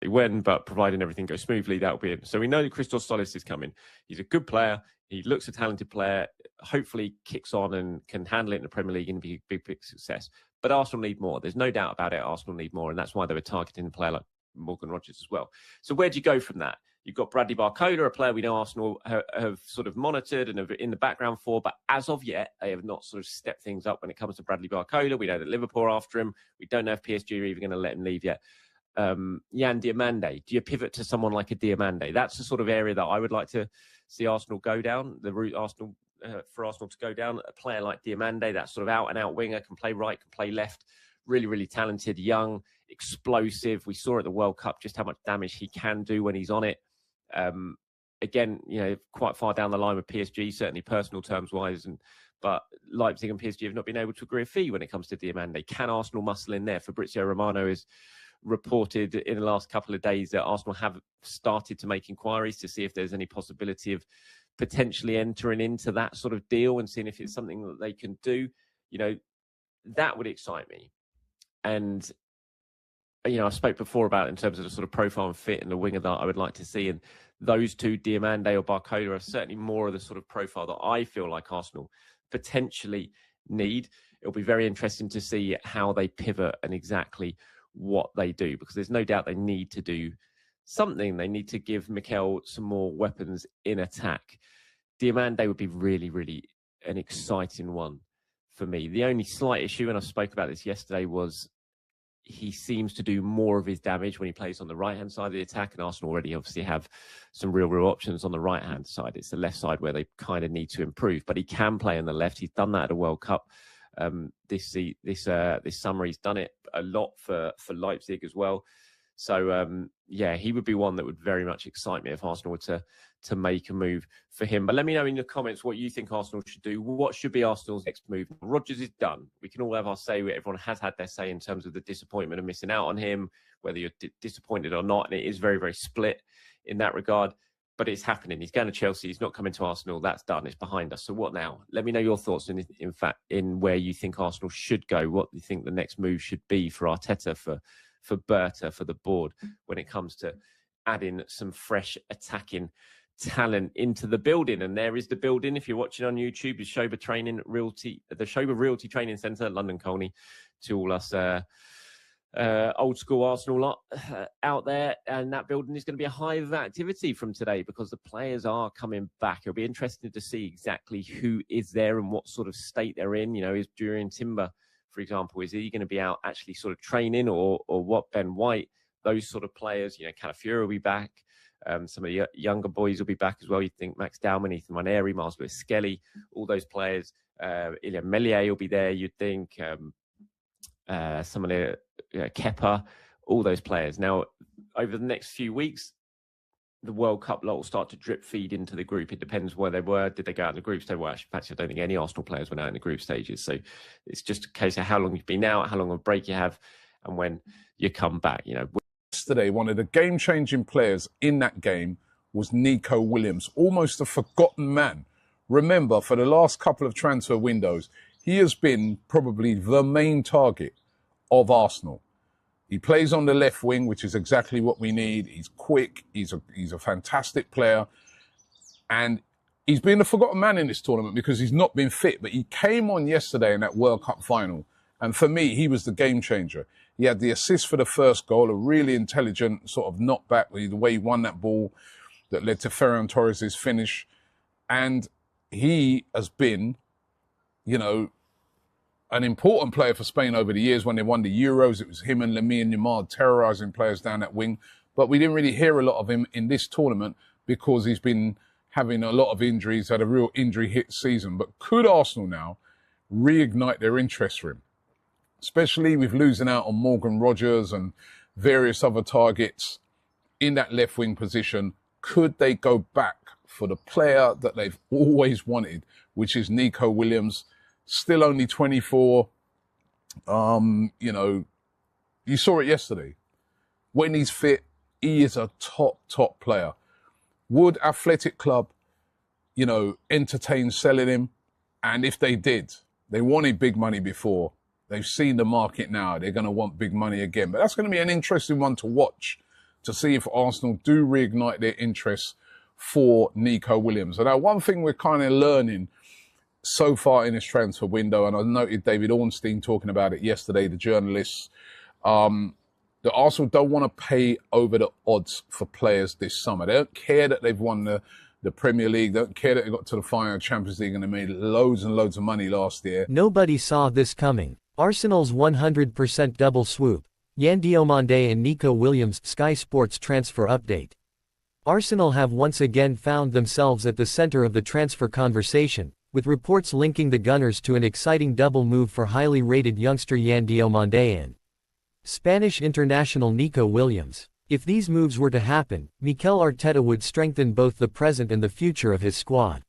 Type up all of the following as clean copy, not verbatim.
when, but providing everything goes smoothly, that'll be it. So we know that Christos Solis is coming. He's a good player. He looks a talented player. Hopefully kicks on and can handle it in the Premier League and be a big, big success. But Arsenal need more. There's no doubt about it. Arsenal need more. And that's why they were targeting a player like Morgan Rogers as well. So where do you go from that? You've got Bradley Barcola, a player we know Arsenal have sort of monitored and have in the background for, but as of yet, they have not sort of stepped things up when it comes to Bradley Barcola. We know that Liverpool are after him. We don't know if PSG are even going to let him leave yet. Yan Diomande, do you pivot to someone like a Diomande? That's the sort of area that I would like to see Arsenal go down, the route for Arsenal to go down. A player like Diomande, that sort of out-and-out winger, can play right, can play left, really, really talented, young, explosive. We saw at the World Cup just how much damage he can do when he's on it. Again, you know, quite far down the line with PSG, certainly personal terms-wise, but Leipzig and PSG have not been able to agree a fee when it comes to Diomande. Can Arsenal muscle in there? Fabrizio Romano is reported in the last couple of days that Arsenal have started to make inquiries to see if there's any possibility of potentially entering into that sort of deal and seeing if it's something that they can do. You know, that would excite me. And, you know, I spoke before about in terms of the sort of profile and fit and the winger that I would like to see. And those two, Diomande or Barcola, are certainly more of the sort of profile that I feel like Arsenal potentially need. It'll be very interesting to see how they pivot and exactly what they do, because there's no doubt they need to do something. They need to give Mikel some more weapons in attack. Diomande would be really, really an exciting one for me. The only slight issue, and I spoke about this yesterday, was he seems to do more of his damage when he plays on the right-hand side of the attack, and Arsenal already obviously have some real options on the right-hand side. It's the left side where they kind of need to improve, but he can play on the left. He's done that at a World Cup. This summer he's done it a lot for Leipzig as well. So yeah, he would be one that would very much excite me if Arsenal were to make a move for him. But let me know in the comments what you think Arsenal should do. What should be Arsenal's next move? Rodgers is done. We can all have our say. Everyone has had their say in terms of the disappointment of missing out on him, whether you're disappointed or not. And it is very, very split in that regard. But it's happening. He's going to Chelsea. He's not coming to Arsenal. That's done. It's behind us. So what now? Let me know your thoughts in fact, in where you think Arsenal should go. What you think the next move should be for Arteta, for Berta, for the board, when it comes to adding some fresh attacking talent into the building. And there is the building. If you're watching on YouTube, the Shoba Realty Training Centre, London Colney, to all us old school Arsenal lot out there. And that building is going to be a hive of activity from today because the players are coming back. It'll be interesting to see exactly who is there and what sort of state they're in. You know, is Jurriën Timber, for example, is he going to be out actually sort of training, or what? Ben White, those sort of players. You know, Calafiori will be back. Some of the younger boys will be back as well. You'd think Max Dowman, Ethan Maneri, Miles Lewis-Skelly, all those players. Ilya Melier will be there, you'd think. Some of the Kepa, all those players. Now, over the next few weeks, the World Cup lot will start to drip feed into the group. It depends where they were. Did they go out in the group stage? Well, actually, I don't think any Arsenal players went out in the group stages. So it's just a case of how long you've been out, how long of a break you have, and when you come back. You know. Yesterday, one of the game-changing players in that game was Nico Williams, almost a forgotten man. Remember, for the last couple of transfer windows, he has been probably the main target of Arsenal. He plays on the left wing, which is exactly what we need. He's quick. He's a fantastic player. And he's been a forgotten man in this tournament because he's not been fit. But he came on yesterday in that World Cup final. And for me, he was the game changer. He had the assist for the first goal, a really intelligent sort of knockback, the way he won that ball that led to Ferran Torres' finish. And he has been, you know, an important player for Spain over the years. When they won the Euros, it was him and Lamine Yamal terrorising players down that wing. But we didn't really hear a lot of him in this tournament because he's been having a lot of injuries, had a real injury hit season. But could Arsenal now reignite their interest for him? Especially with losing out on Morgan Rogers and various other targets in that left wing position. Could they go back for the player that they've always wanted, which is Nico Williams? Still only 24. You know, you saw it yesterday. When he's fit, he is a top player. Would Athletic Club, you know, entertain selling him? And if they did, they wanted big money before. They've seen the market now. They're going to want big money again. But that's going to be an interesting one to watch to see if Arsenal do reignite their interest for Nico Williams. And now one thing we're kind of learning so far in this transfer window, and I noted David Ornstein talking about it yesterday, the journalists, that Arsenal don't want to pay over the odds for players this summer. They don't care that they've won the Premier League. They don't care that they got to the final of Champions League and they made loads and loads of money last year. Nobody saw this coming. Arsenal's 100% double swoop. Yan Diomande and Nico Williams. Sky Sports transfer update. Arsenal have once again found themselves at the center of the transfer conversation, with reports linking the Gunners to an exciting double move for highly rated youngster Yan Diomande and Spanish international Nico Williams. If these moves were to happen, Mikel Arteta would strengthen both the present and the future of his squad.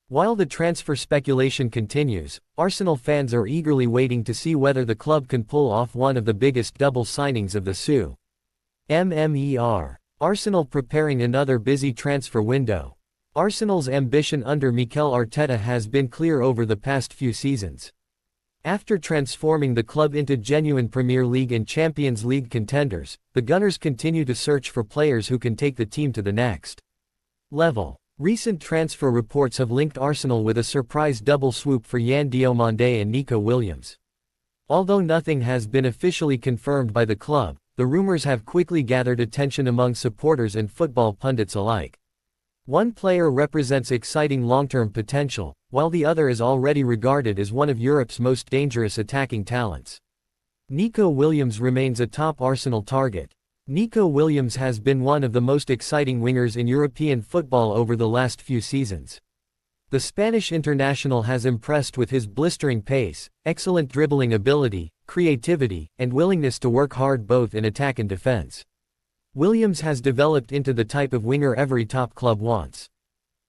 While the transfer speculation continues, Arsenal fans are eagerly waiting to see whether the club can pull off one of the biggest double signings of the SWOOP. Arsenal preparing another busy transfer window. Arsenal's ambition under Mikel Arteta has been clear over the past few seasons. After transforming the club into genuine Premier League and Champions League contenders, the Gunners continue to search for players who can take the team to the next level. Recent transfer reports have linked Arsenal with a surprise double swoop for Yan Diomande and Nico Williams. Although nothing has been officially confirmed by the club, the rumors have quickly gathered attention among supporters and football pundits alike. One player represents exciting long-term potential, while the other is already regarded as one of Europe's most dangerous attacking talents. Nico Williams remains a top Arsenal target. Nico Williams has been one of the most exciting wingers in European football over the last few seasons. The Spanish international has impressed with his blistering pace, excellent dribbling ability, creativity, and willingness to work hard both in attack and defense. Williams has developed into the type of winger every top club wants.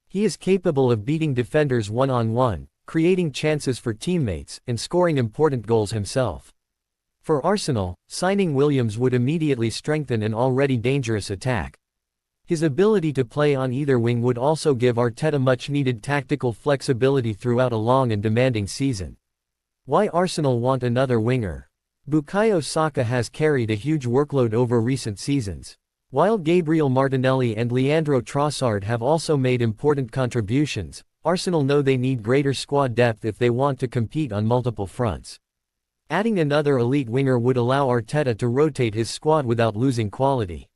He is capable of beating defenders one-on-one, creating chances for teammates, and scoring important goals himself. For Arsenal, signing Williams would immediately strengthen an already dangerous attack. His ability to play on either wing would also give Arteta much-needed tactical flexibility throughout a long and demanding season. Why Arsenal want another winger? Bukayo Saka has carried a huge workload over recent seasons. While Gabriel Martinelli and Leandro Trossard have also made important contributions, Arsenal know they need greater squad depth if they want to compete on multiple fronts. Adding another elite winger would allow Arteta to rotate his squad without losing quality.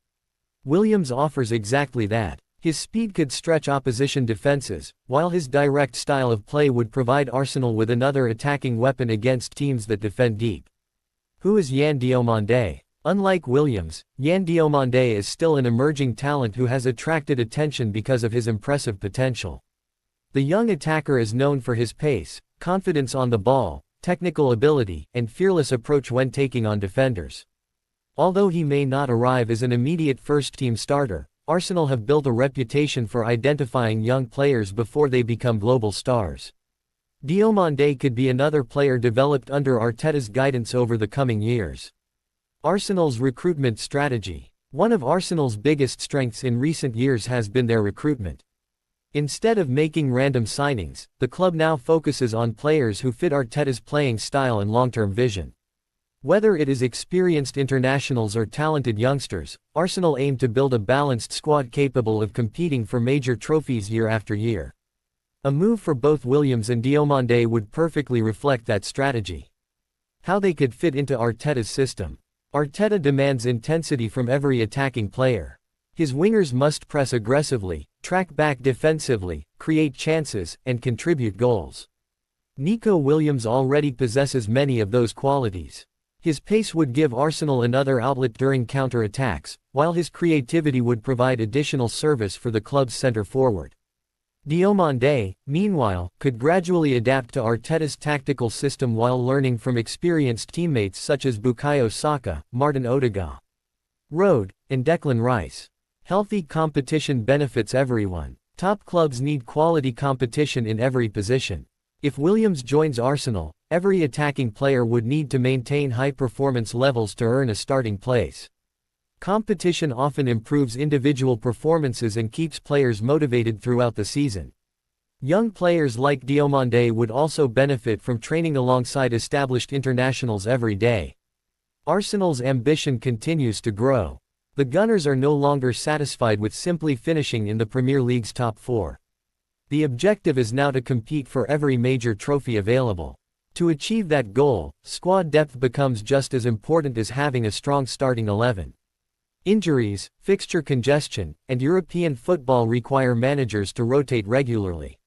Williams offers exactly that. His speed could stretch opposition defenses, while his direct style of play would provide Arsenal with another attacking weapon against teams that defend deep. Who is Yan Diomande? Unlike Williams, Yan Diomande is still an emerging talent who has attracted attention because of his impressive potential. The young attacker is known for his pace, confidence on the ball, technical ability, and fearless approach when taking on defenders. Although he may not arrive as an immediate first-team starter, Arsenal have built a reputation for identifying young players before they become global stars. Diomande could be another player developed under Arteta's guidance over the coming years. Arsenal's recruitment strategy. One of Arsenal's biggest strengths in recent years has been their recruitment. Instead of making random signings, the club now focuses on players who fit Arteta's playing style and long-term vision. Whether it is experienced internationals or talented youngsters, Arsenal aim to build a balanced squad capable of competing for major trophies year after year. A move for both Williams and Diomande would perfectly reflect that strategy. How they could fit into Arteta's system. Arteta demands intensity from every attacking player. His wingers must press aggressively, track back defensively, create chances, and contribute goals. Nico Williams already possesses many of those qualities. His pace would give Arsenal another outlet during counter-attacks, while his creativity would provide additional service for the club's center-forward. Diomande, meanwhile, could gradually adapt to Arteta's tactical system while learning from experienced teammates such as Bukayo Saka, Martin Odegaard, and Declan Rice. Healthy competition benefits everyone. Top clubs need quality competition in every position. If Williams joins Arsenal, every attacking player would need to maintain high performance levels to earn a starting place. Competition often improves individual performances and keeps players motivated throughout the season. Young players like Diomande would also benefit from training alongside established internationals every day. Arsenal's ambition continues to grow. The Gunners are no longer satisfied with simply finishing in the Premier League's top 4. The objective is now to compete for every major trophy available. To achieve that goal, squad depth becomes just as important as having a strong starting 11. Injuries, fixture congestion, and European football require managers to rotate regularly.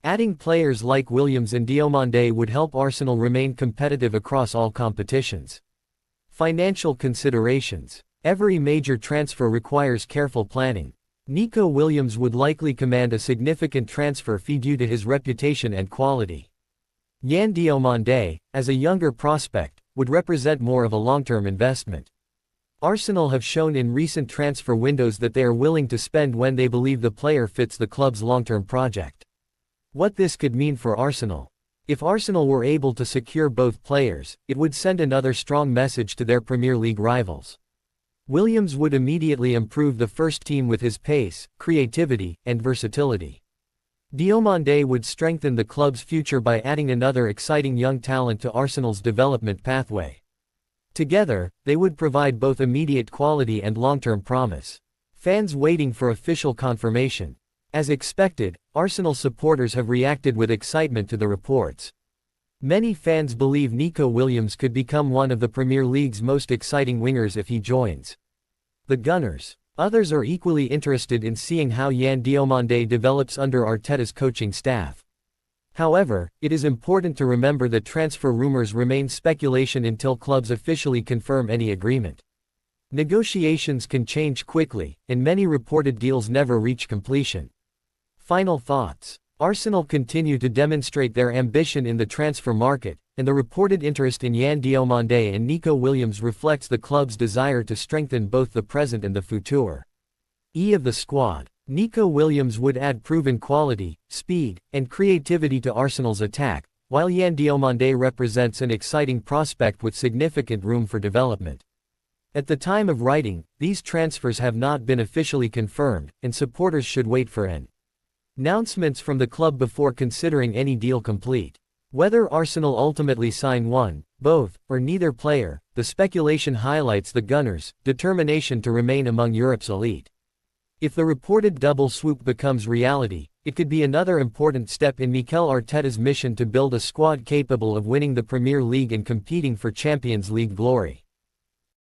Adding players like Williams and Diomande would help Arsenal remain competitive across all competitions. Financial considerations. Every major transfer requires careful planning. Nico Williams would likely command a significant transfer fee due to his reputation and quality. Yan Diomande, as a younger prospect, would represent more of a long-term investment. Arsenal have shown in recent transfer windows that they are willing to spend when they believe the player fits the club's long-term project. What this could mean for Arsenal. If Arsenal were able to secure both players, it would send another strong message to their Premier League rivals. Williams would immediately improve the first team with his pace, creativity, and versatility. Diomande would strengthen the club's future by adding another exciting young talent to Arsenal's development pathway. Together, they would provide both immediate quality and long-term promise. Fans waiting for official confirmation. As expected, Arsenal supporters have reacted with excitement to the reports. Many fans believe Nico Williams could become one of the Premier League's most exciting wingers if he joins the Gunners. Others are equally interested in seeing how Yan Diomande develops under Arteta's coaching staff. However, it is important to remember that transfer rumors remain speculation until clubs officially confirm any agreement. Negotiations can change quickly, and many reported deals never reach completion. Final thoughts. Arsenal continue to demonstrate their ambition in the transfer market, and the reported interest in Yan Diomande and Nico Williams reflects the club's desire to strengthen both the present and the future. Of the squad. Nico Williams would add proven quality, speed, and creativity to Arsenal's attack, while Yan Diomande represents an exciting prospect with significant room for development. At the time of writing, these transfers have not been officially confirmed, and supporters should wait for announcements from the club before considering any deal complete. Whether Arsenal ultimately sign one, both, or neither player, the speculation highlights the Gunners' determination to remain among Europe's elite. If the reported double swoop becomes reality, it could be another important step in Mikel Arteta's mission to build a squad capable of winning the Premier League and competing for Champions League glory.